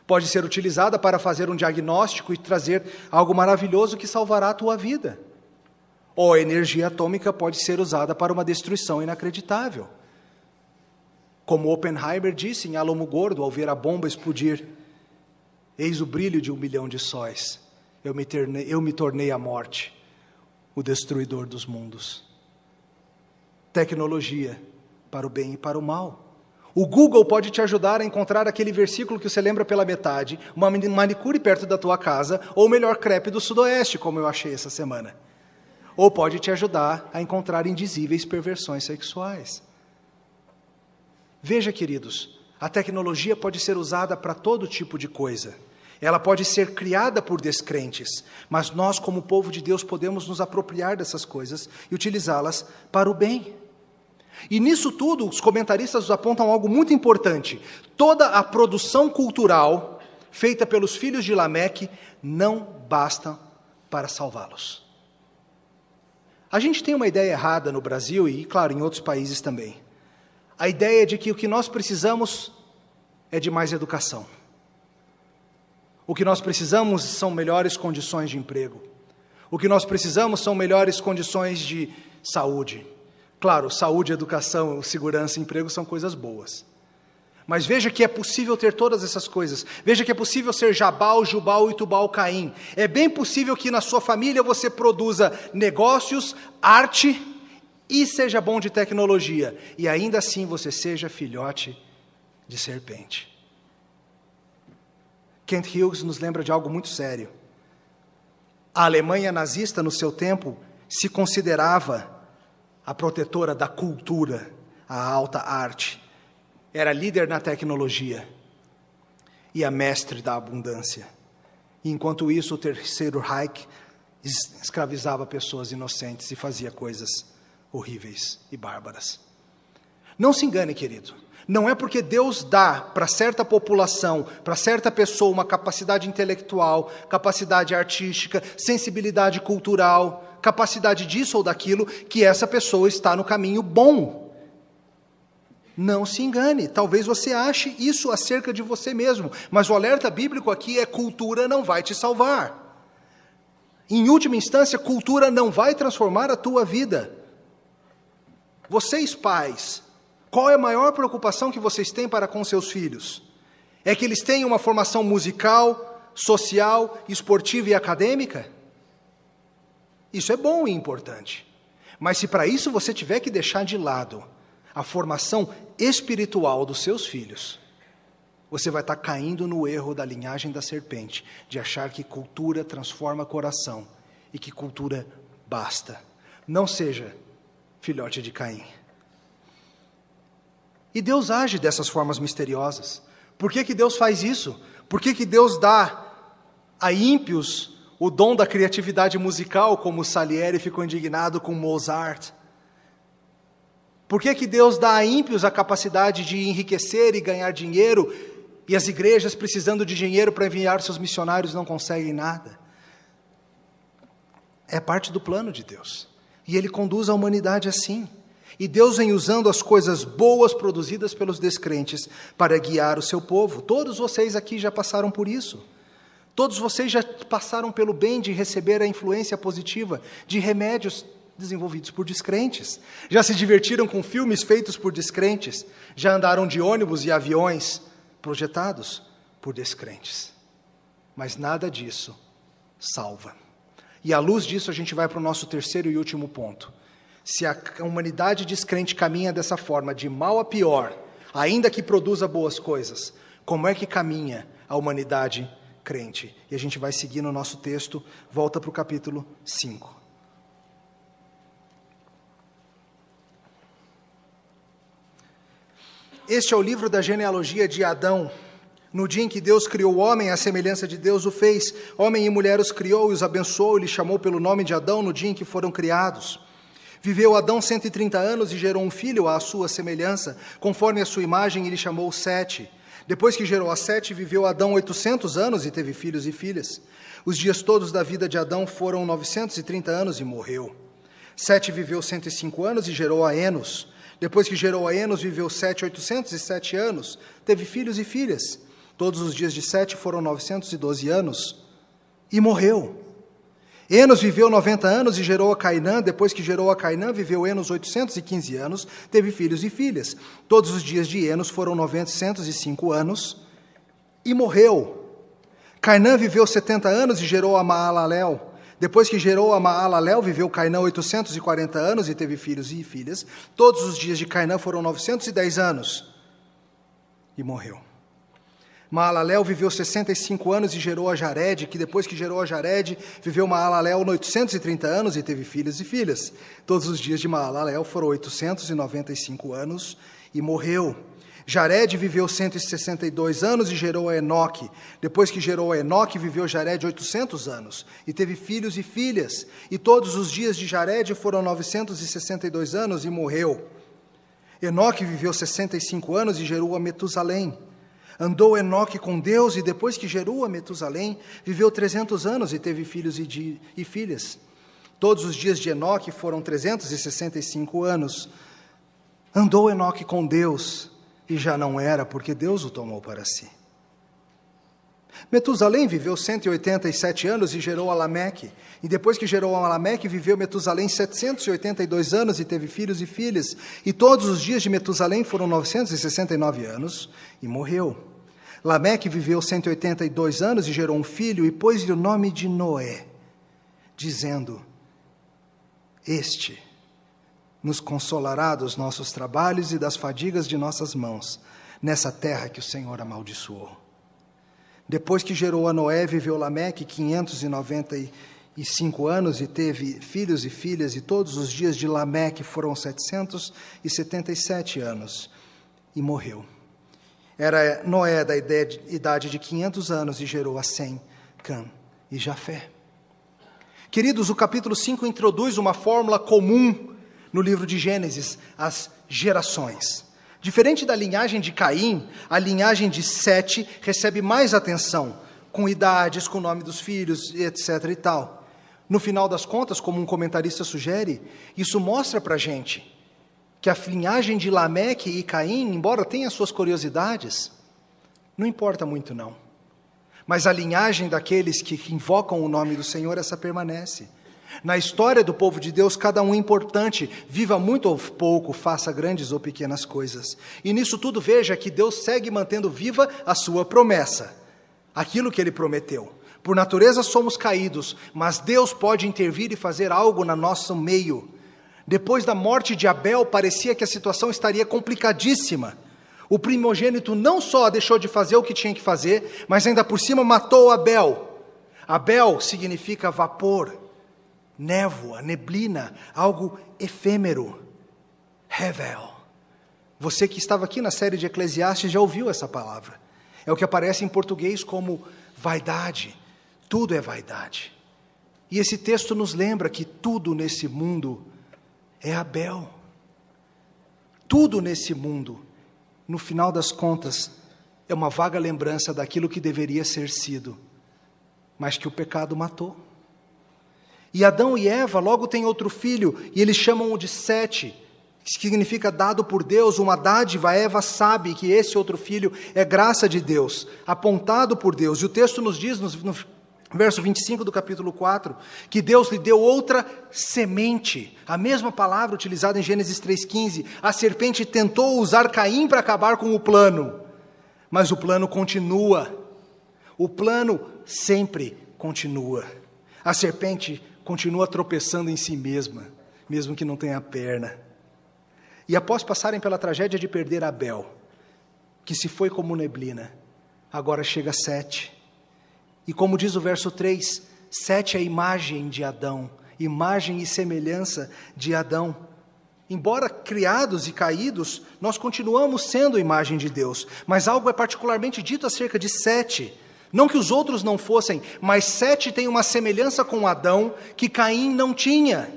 pode ser utilizada para fazer um diagnóstico e trazer algo maravilhoso que salvará a tua vida. Ou a energia atômica pode ser usada para uma destruição inacreditável. Como Oppenheimer disse em Alamogordo, ao ver a bomba explodir, eis o brilho de 1 milhão de sóis, eu me tornei a morte, o destruidor dos mundos. Tecnologia para o bem e para o mal. O Google pode te ajudar a encontrar aquele versículo que você lembra pela metade, uma manicure perto da tua casa, ou o melhor crepe do sudoeste, como eu achei essa semana. Ou pode te ajudar a encontrar indizíveis perversões sexuais. Veja, queridos, a tecnologia pode ser usada para todo tipo de coisa. Ela pode ser criada por descrentes, mas nós, como povo de Deus, podemos nos apropriar dessas coisas e utilizá-las para o bem. E nisso tudo, os comentaristas apontam algo muito importante. Toda a produção cultural feita pelos filhos de Lameque não basta para salvá-los. A gente tem uma ideia errada no Brasil e, claro, em outros países também. A ideia de que o que nós precisamos é de mais educação. O que nós precisamos são melhores condições de emprego. O que nós precisamos são melhores condições de saúde. Claro, saúde, educação, segurança e emprego são coisas boas. Mas veja que é possível ter todas essas coisas. Veja que é possível ser Jabal, Jubal e Tubal Caim. É bem possível que na sua família você produza negócios, arte e seja bom de tecnologia. E ainda assim você seja filhote de serpente. Kent Hughes nos lembra de algo muito sério. A Alemanha nazista, no seu tempo, se considerava a protetora da cultura, a alta arte. Era líder na tecnologia e a mestre da abundância. E, enquanto isso, o Terceiro Reich escravizava pessoas inocentes e fazia coisas horríveis e bárbaras. Não se engane, querido. Não é porque Deus dá para certa população, para certa pessoa, uma capacidade intelectual, capacidade artística, sensibilidade cultural, capacidade disso ou daquilo, que essa pessoa está no caminho bom. Não se engane, talvez você ache isso acerca de você mesmo, mas o alerta bíblico aqui é: cultura não vai te salvar. Em última instância, cultura não vai transformar a tua vida. Vocês, pais, qual é a maior preocupação que vocês têm para com seus filhos? É que eles tenham uma formação musical, social, esportiva e acadêmica? Isso é bom e importante. Mas se para isso você tiver que deixar de lado a formação espiritual dos seus filhos, você vai estar caindo no erro da linhagem da serpente, de achar que cultura transforma coração e que cultura basta. Não seja filhote de Caim. E Deus age dessas formas misteriosas. Por que Deus faz isso? Por que Deus dá a ímpios o dom da criatividade musical, como Salieri ficou indignado com Mozart? Por que Deus dá a ímpios a capacidade de enriquecer e ganhar dinheiro, e as igrejas, precisando de dinheiro para enviar seus missionários, não conseguem nada? É parte do plano de Deus. E Ele conduz a humanidade assim. E Deus vem usando as coisas boas produzidas pelos descrentes para guiar o seu povo. Todos vocês aqui já passaram por isso. Todos vocês já passaram pelo bem de receber a influência positiva de remédios desenvolvidos por descrentes. Já se divertiram com filmes feitos por descrentes. Já andaram de ônibus e aviões projetados por descrentes. Mas nada disso salva. E à luz disso a gente vai para o nosso terceiro e último ponto. Se a humanidade descrente caminha dessa forma, de mal a pior, ainda que produza boas coisas, como é que caminha a humanidade crente? E a gente vai seguir no nosso texto, volta para o capítulo 5. Este é o livro da genealogia de Adão. No dia em que Deus criou o homem, à semelhança de Deus o fez. Homem e mulher os criou e os abençoou, e lhes chamou pelo nome de Adão no dia em que foram criados. Viveu Adão 130 anos e gerou um filho à sua semelhança, conforme a sua imagem, e lhe chamou Sete. Depois que gerou a Sete, viveu Adão 800 anos e teve filhos e filhas. Os dias todos da vida de Adão foram 930 anos e morreu. Sete viveu 105 anos e gerou a Enos. Depois que gerou a Enos, viveu Sete 807 anos, teve filhos e filhas. Todos os dias de Sete foram 912 anos e morreu. Enos viveu 90 anos e gerou a Cainã. Depois que gerou a Cainã, viveu Enos 815 anos, teve filhos e filhas. Todos os dias de Enos foram 905 anos e morreu. Cainã viveu 70 anos e gerou a Maalalel. Depois que gerou a Maalalel, viveu Cainã 840 anos e teve filhos e filhas. Todos os dias de Cainã foram 910 anos e morreu. Maalalel viveu 65 anos e gerou a Jared, que depois que gerou a Jared, viveu Maalalel 830 anos e teve filhos e filhas. Todos os dias de Maalalel foram 895 anos e morreu. Jared viveu 162 anos e gerou a Enoque. Depois que gerou a Enoque, viveu Jared 800 anos e teve filhos e filhas. E todos os dias de Jared foram 962 anos e morreu. Enoque viveu 65 anos e gerou a Metusalém. Andou Enoque com Deus, e depois que gerou a Metusalém, viveu 300 anos e teve filhos e filhas. Todos os dias de Enoque foram 365 anos. Andou Enoque com Deus, e já não era, porque Deus o tomou para si. Metusalém viveu 187 anos e gerou a Lameque. E depois que gerou a Lameque, viveu Metusalém 782 anos e teve filhos e filhas. E todos os dias de Metusalém foram 969 anos e morreu. Lameque viveu 182 anos e gerou um filho e pôs-lhe o nome de Noé, dizendo: Este nos consolará dos nossos trabalhos e das fadigas de nossas mãos, nessa terra que o Senhor amaldiçoou. Depois que gerou a Noé, viveu Lameque 595 anos e teve filhos e filhas, e todos os dias de Lameque foram 777 anos, e morreu. Era Noé da idade de 500 anos e gerou a Sem, Cã e Jafé. Queridos, o capítulo 5 introduz uma fórmula comum no livro de Gênesis, as gerações. Diferente da linhagem de Caim, a linhagem de Sete recebe mais atenção, com idades, com o nome dos filhos, etc. e tal. No final das contas, como um comentarista sugere, isso mostra para a gente que a linhagem de Lameque e Caim, embora tenha suas curiosidades, não importa muito não. Mas a linhagem daqueles que invocam o nome do Senhor, essa permanece. Na história do povo de Deus, cada um é importante, viva muito ou pouco, faça grandes ou pequenas coisas. E nisso tudo veja que Deus segue mantendo viva a sua promessa, aquilo que Ele prometeu. Por natureza somos caídos, mas Deus pode intervir e fazer algo no nosso meio. Depois da morte de Abel, parecia que a situação estaria complicadíssima. O primogênito não só deixou de fazer o que tinha que fazer, mas ainda por cima matou Abel. Abel significa vapor, névoa, neblina, algo efêmero. Hevel. Você que estava aqui na série de Eclesiastes já ouviu essa palavra. É o que aparece em português como vaidade. Tudo é vaidade. E esse texto nos lembra que tudo nesse mundo é Abel. Tudo nesse mundo, no final das contas, é uma vaga lembrança daquilo que deveria ser sido, mas que o pecado matou. E Adão e Eva logo têm outro filho, e eles chamam-o de Sete, que significa dado por Deus, uma dádiva. Eva sabe que esse outro filho é graça de Deus, apontado por Deus. E o texto nos diz, no verso 25 do capítulo 4, que Deus lhe deu outra semente, a mesma palavra utilizada em Gênesis 3,15. A serpente tentou usar Caim para acabar com o plano, mas o plano continua. O plano sempre continua. A serpente continua tropeçando em si mesma, mesmo que não tenha perna. E após passarem pela tragédia de perder Abel, que se foi como neblina, agora chega Sete. E como diz o verso 3, Sete é a imagem de Adão, imagem e semelhança de Adão. Embora criados e caídos, nós continuamos sendo a imagem de Deus, mas algo é particularmente dito acerca de Sete. Não que os outros não fossem, mas Sete tem uma semelhança com Adão que Caim não tinha.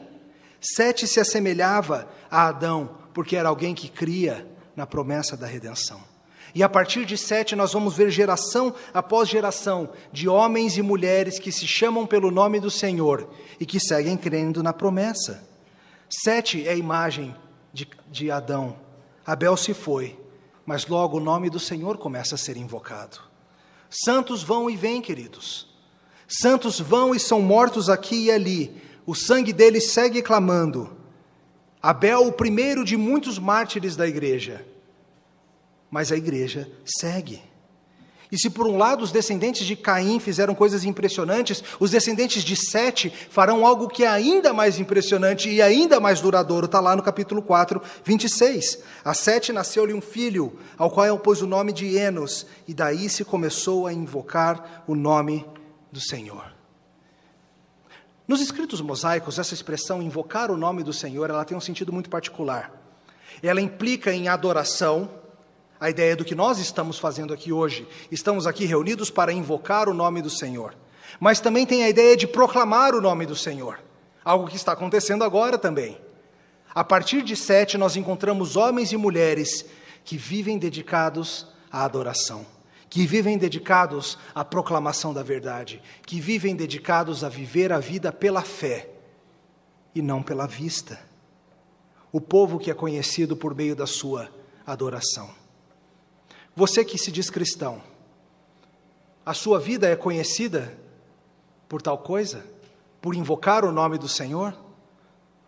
Sete se assemelhava a Adão, porque era alguém que cria na promessa da redenção. E a partir de Sete nós vamos ver geração após geração de homens e mulheres que se chamam pelo nome do Senhor e que seguem crendo na promessa. Sete é a imagem de Adão. Abel se foi, mas logo o nome do Senhor começa a ser invocado. Santos vão e vêm, queridos. Santos vão e são mortos aqui e ali. O sangue deles segue clamando. Abel, o primeiro de muitos mártires da igreja. Mas a igreja segue. E se por um lado os descendentes de Caim fizeram coisas impressionantes, os descendentes de Sete farão algo que é ainda mais impressionante e ainda mais duradouro. Está lá no capítulo 4, 26. A Sete nasceu-lhe um filho, ao qual ele pôs o nome de Enos, e daí se começou a invocar o nome do Senhor. Nos escritos mosaicos, essa expressão invocar o nome do Senhor, ela tem um sentido muito particular. Ela implica em adoração. A ideia do que nós estamos fazendo aqui hoje, estamos aqui reunidos para invocar o nome do Senhor, mas também tem a ideia de proclamar o nome do Senhor, algo que está acontecendo agora também. A partir de 7, nós encontramos homens e mulheres que vivem dedicados à adoração, que vivem dedicados à proclamação da verdade, que vivem dedicados a viver a vida pela fé e não pela vista. O povo que é conhecido por meio da sua adoração. Você que se diz cristão, a sua vida é conhecida por tal coisa? Por invocar o nome do Senhor?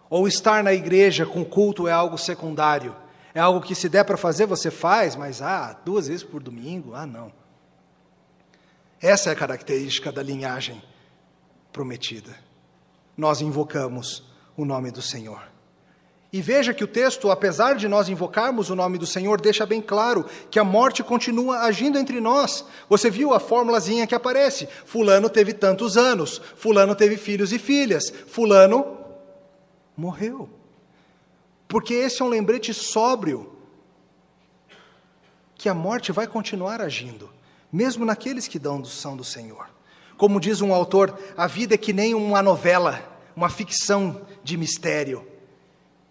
Ou estar na igreja com culto é algo secundário? É algo que se der para fazer, você faz, mas 2 vezes por domingo? Não. Essa é a característica da linhagem prometida. Nós invocamos o nome do Senhor. E veja que o texto, apesar de nós invocarmos o nome do Senhor, deixa bem claro que a morte continua agindo entre nós. Você viu a formulazinha que aparece? Fulano teve tantos anos, fulano teve filhos e filhas, fulano morreu. Porque esse é um lembrete sóbrio, que a morte vai continuar agindo, mesmo naqueles que são do Senhor. Como diz um autor, a vida é que nem uma novela, uma ficção de mistério.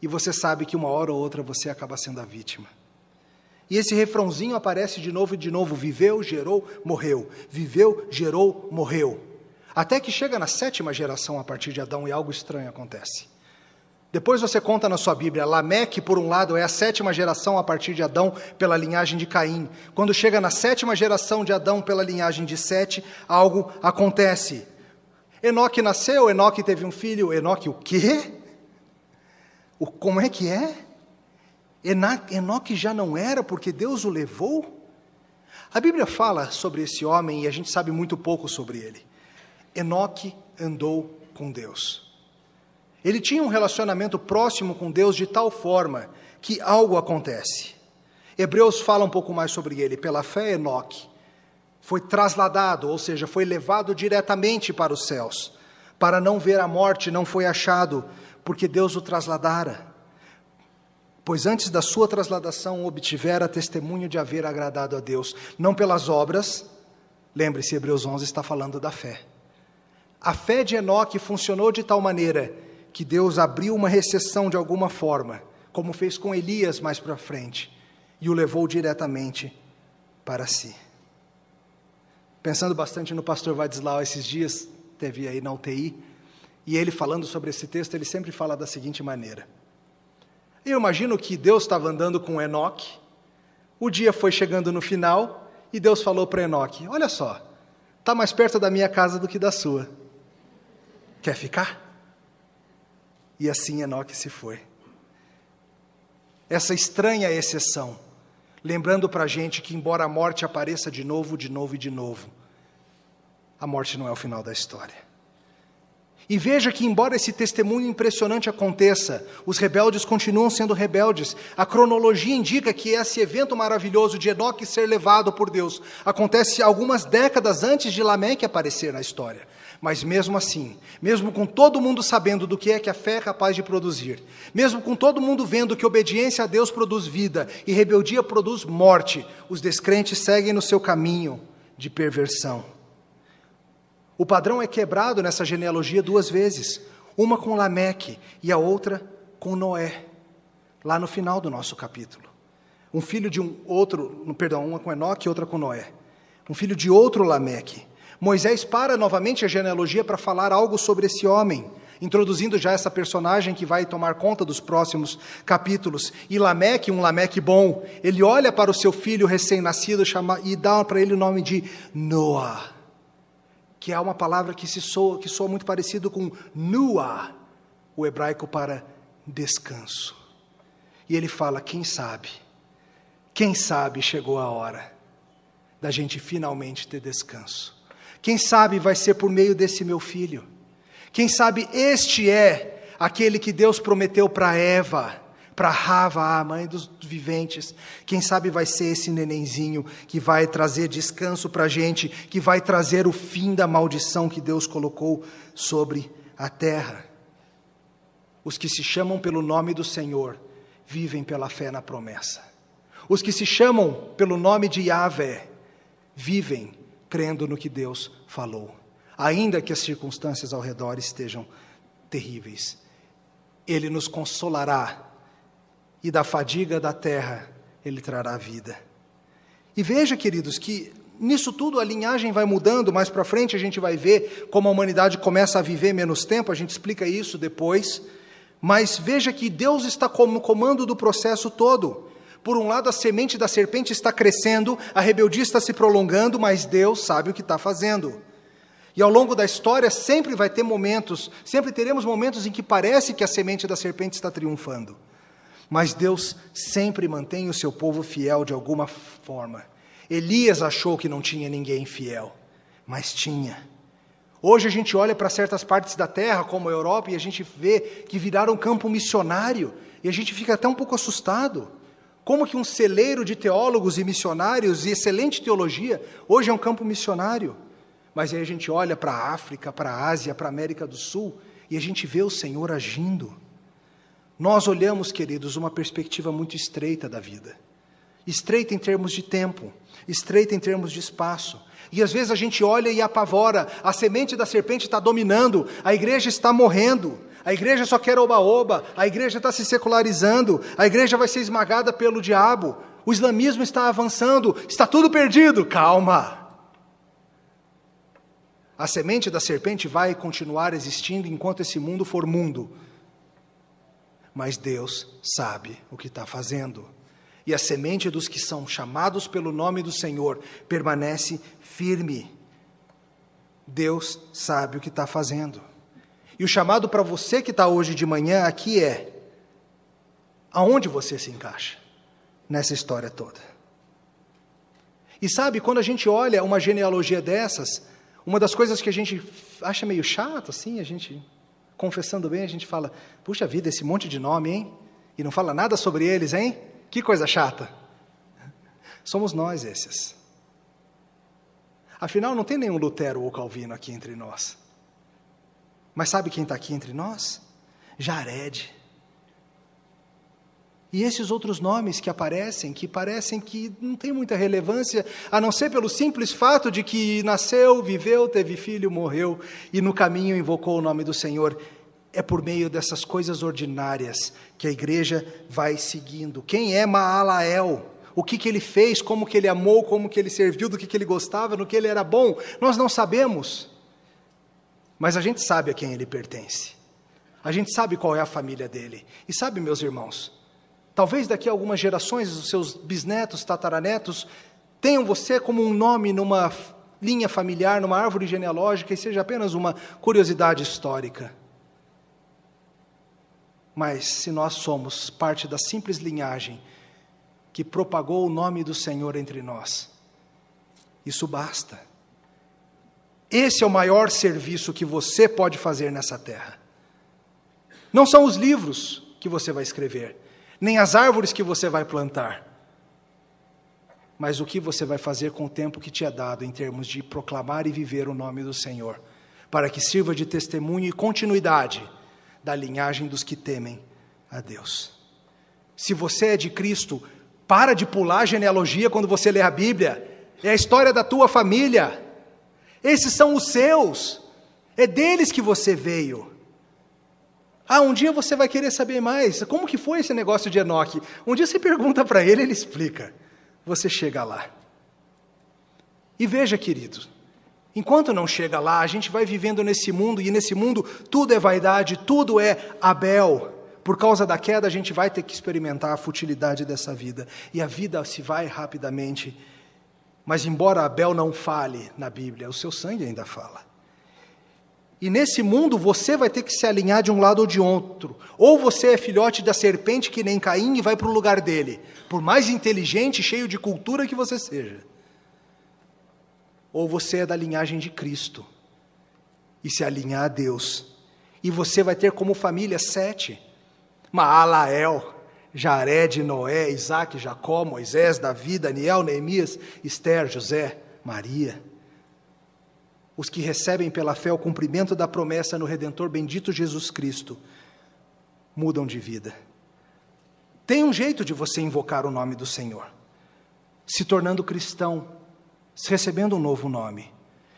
E você sabe que uma hora ou outra você acaba sendo a vítima. E esse refrãozinho aparece de novo e de novo, viveu, gerou, morreu. Viveu, gerou, morreu. Até que chega na 7ª geração a partir de Adão e algo estranho acontece. Depois você conta na sua Bíblia, Lameque, por um lado, é a 7ª geração a partir de Adão pela linhagem de Caim. Quando chega na 7ª geração de Adão pela linhagem de Sete, algo acontece. Enoque nasceu, Enoque teve um filho. Enoque o quê? Como é que é? Enoque já não era porque Deus o levou? A Bíblia fala sobre esse homem e a gente sabe muito pouco sobre ele. Enoque andou com Deus. Ele tinha um relacionamento próximo com Deus de tal forma que algo acontece. Hebreus fala um pouco mais sobre ele. Pela fé, Enoque foi trasladado, ou seja, foi levado diretamente para os céus. Para não ver a morte, não foi achado, porque Deus o trasladara. Pois antes da sua trasladação obtivera testemunho de haver agradado a Deus, não pelas obras. Lembre-se, Hebreus 11 está falando da fé. A fé de Enoque funcionou de tal maneira que Deus abriu uma recessão de alguma forma, como fez com Elias mais para frente, e o levou diretamente para si. Pensando bastante no pastor Vadislau esses dias, teve aí na UTI, e ele falando sobre esse texto, ele sempre fala da seguinte maneira. Eu imagino que Deus estava andando com Enoque, o dia foi chegando no final, e Deus falou para Enoque, olha só, está mais perto da minha casa do que da sua. Quer ficar? E assim Enoque se foi. Essa estranha exceção, lembrando para a gente que embora a morte apareça de novo, a morte não é o final da história. E veja que embora esse testemunho impressionante aconteça, os rebeldes continuam sendo rebeldes. A cronologia indica que esse evento maravilhoso de Enoque ser levado por Deus acontece algumas décadas antes de Lameque aparecer na história. Mas mesmo assim, mesmo com todo mundo sabendo do que a fé é capaz de produzir, mesmo com todo mundo vendo que obediência a Deus produz vida e rebeldia produz morte, os descrentes seguem no seu caminho de perversão. O padrão é quebrado nessa genealogia 2 vezes, uma com Lameque e a outra com Noé, lá no final do nosso capítulo. Um filho de uma com Enoque e outra com Noé. Um filho de outro Lameque. Moisés para novamente a genealogia para falar algo sobre esse homem, introduzindo já essa personagem que vai tomar conta dos próximos capítulos. E Lameque, um Lameque bom, ele olha para o seu filho recém-nascido e dá para ele o nome de Noá, que é uma palavra que soa muito parecido com Nuá, o hebraico para descanso. E ele fala, quem sabe chegou a hora da gente finalmente ter descanso. Quem sabe vai ser por meio desse meu filho. Quem sabe este é aquele que Deus prometeu para Eva, para Rava, a mãe dos viventes. Quem sabe vai ser esse nenenzinho que vai trazer descanso para a gente, que vai trazer o fim da maldição que Deus colocou sobre a terra. Os que se chamam pelo nome do Senhor vivem pela fé na promessa. Os que se chamam pelo nome de Yahvé vivem crendo no que Deus falou, ainda que as circunstâncias ao redor estejam terríveis. Ele nos consolará, e da fadiga da terra Ele trará vida. E veja, queridos, que nisso tudo a linhagem vai mudando. Mais para frente a gente vai ver como a humanidade começa a viver menos tempo, a gente explica isso depois. Mas veja que Deus está como comando do processo todo. Por um lado, a semente da serpente está crescendo, a rebeldia está se prolongando, mas Deus sabe o que está fazendo. E ao longo da história sempre vai ter momentos, sempre teremos momentos em que parece que a semente da serpente está triunfando. Mas Deus sempre mantém o seu povo fiel de alguma forma. Elias achou que não tinha ninguém fiel, mas tinha. Hoje a gente olha para certas partes da terra, como a Europa, e a gente vê que viraram campo missionário, e a gente fica até um pouco assustado. Como que um celeiro de teólogos e missionários e excelente teologia, hoje é um campo missionário. Mas aí a gente olha para a África, para a Ásia, para a América do Sul, e a gente vê o Senhor agindo. Nós olhamos, queridos, uma perspectiva muito estreita da vida. Estreita em termos de tempo, estreita em termos de espaço. E às vezes a gente olha e apavora, a semente da serpente está dominando, a igreja está morrendo, a igreja só quer oba-oba, a igreja está se secularizando, a igreja vai ser esmagada pelo diabo, o islamismo está avançando, está tudo perdido. Calma! A semente da serpente vai continuar existindo enquanto esse mundo for mundo. Mas Deus sabe o que está fazendo. E a semente dos que são chamados pelo nome do Senhor permanece firme. Deus sabe o que está fazendo. E o chamado para você que está hoje de manhã aqui é: aonde você se encaixa nessa história toda? E sabe, quando a gente olha uma genealogia dessas, uma das coisas que a gente acha meio chato, assim, a gente, confessando bem, a gente fala: puxa vida, esse monte de nome, hein? E não fala nada sobre eles, hein? Que coisa chata. Somos nós esses. Afinal, não tem nenhum Lutero ou Calvino aqui entre nós. Mas sabe quem está aqui entre nós? Jared. E esses outros nomes que aparecem, que parecem que não tem muita relevância, a não ser pelo simples fato de que nasceu, viveu, teve filho, morreu, e no caminho invocou o nome do Senhor. É por meio dessas coisas ordinárias que a igreja vai seguindo. Quem é Maalael? O que ele fez? Como que ele amou? Como que ele serviu? Do que ele gostava? No que ele era bom? Nós não sabemos. Mas a gente sabe a quem ele pertence. A gente sabe qual é a família dele. E sabe, meus irmãos, talvez daqui a algumas gerações, os seus bisnetos, tataranetos, tenham você como um nome numa linha familiar, numa árvore genealógica, e seja apenas uma curiosidade histórica. Mas se nós somos parte da simples linhagem que propagou o nome do Senhor entre nós, isso basta. Esse é o maior serviço que você pode fazer nessa terra. Não são os livros que você vai escrever, nem as árvores que você vai plantar, mas o que você vai fazer com o tempo que te é dado em termos de proclamar e viver o nome do Senhor, para que sirva de testemunho e continuidade da linhagem dos que temem a Deus. Se você é de Cristo, para de pular a genealogia quando você lê a Bíblia. É a história da tua família. Esses são os seus. É deles que você veio. Um dia você vai querer saber mais. Como que foi esse negócio de Enoque? Um dia você pergunta para ele, ele explica. Você chega lá. E veja, querido, enquanto não chega lá, a gente vai vivendo nesse mundo, e nesse mundo tudo é vaidade, tudo é Abel. Por causa da queda, a gente vai ter que experimentar a futilidade dessa vida. E a vida se vai rapidamente. Mas embora Abel não fale na Bíblia, o seu sangue ainda fala. E nesse mundo você vai ter que se alinhar de um lado ou de outro. Ou você é filhote da serpente que nem Caim e vai para o lugar dele, por mais inteligente, cheio de cultura que você seja. Ou você é da linhagem de Cristo e se alinhar a Deus. E você vai ter como família 7. Maalael, Jared, Noé, Isaac, Jacó, Moisés, Davi, Daniel, Neemias, Esther, José, Maria. Os que recebem pela fé o cumprimento da promessa no Redentor bendito Jesus Cristo, mudam de vida. Tem um jeito de você invocar o nome do Senhor, se tornando cristão, recebendo um novo nome.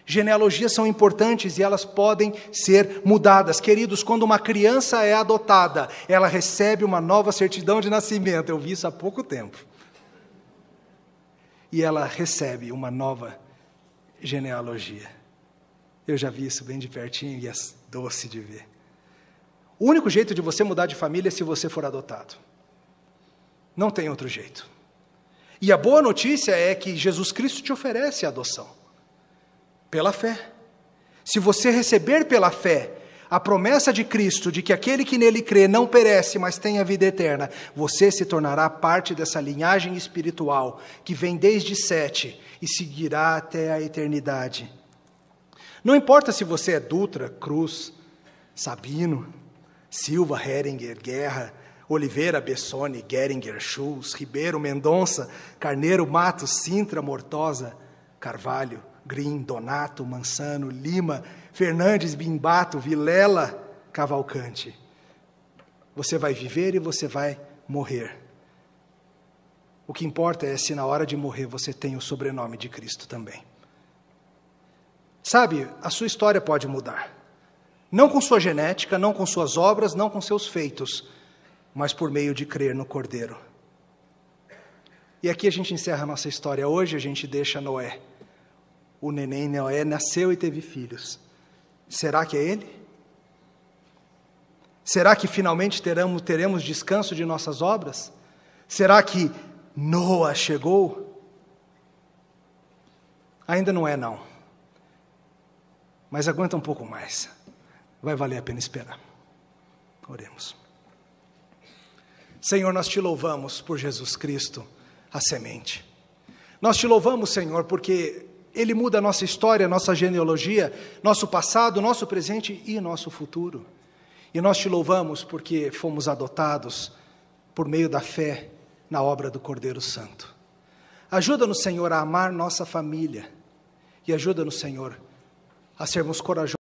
Genealogias são importantes e elas podem ser mudadas. Queridos, quando uma criança é adotada, ela recebe uma nova certidão de nascimento. Eu vi isso há pouco tempo. E ela recebe uma nova genealogia. Eu já vi isso bem de pertinho e é doce de ver. O único jeito de você mudar de família é se você for adotado. Não tem outro jeito. E a boa notícia é que Jesus Cristo te oferece a adoção. Pela fé. Se você receber pela fé a promessa de Cristo de que aquele que nele crê não perece, mas tem a vida eterna, você se tornará parte dessa linhagem espiritual que vem desde Sete e seguirá até a eternidade. Não importa se você é Dutra, Cruz, Sabino, Silva, Heringer, Guerra, Oliveira, Bessone, Geringer, Schultz, Ribeiro, Mendonça, Carneiro, Matos, Sintra, Mortosa, Carvalho, Green, Donato, Mansano, Lima, Fernandes, Bimbato, Vilela, Cavalcante. Você vai viver e você vai morrer. O que importa é se na hora de morrer você tem o sobrenome de Cristo também. Sabe, a sua história pode mudar. Não com sua genética, não com suas obras, não com seus feitos, mas por meio de crer no Cordeiro. E aqui a gente encerra a nossa história. Hoje a gente deixa Noé. O neném Noé nasceu e teve filhos. Será que é ele? Será que finalmente teremos descanso de nossas obras? Será que Noa chegou? Ainda não é, não. Mas aguenta um pouco mais. Vai valer a pena esperar. Oremos. Senhor, nós te louvamos por Jesus Cristo, a semente. Nós te louvamos, Senhor, porque Ele muda a nossa história, nossa genealogia, nosso passado, nosso presente e nosso futuro. E nós te louvamos porque fomos adotados por meio da fé na obra do Cordeiro Santo. Ajuda-nos, Senhor, a amar nossa família. E ajuda-nos, Senhor, a sermos corajosos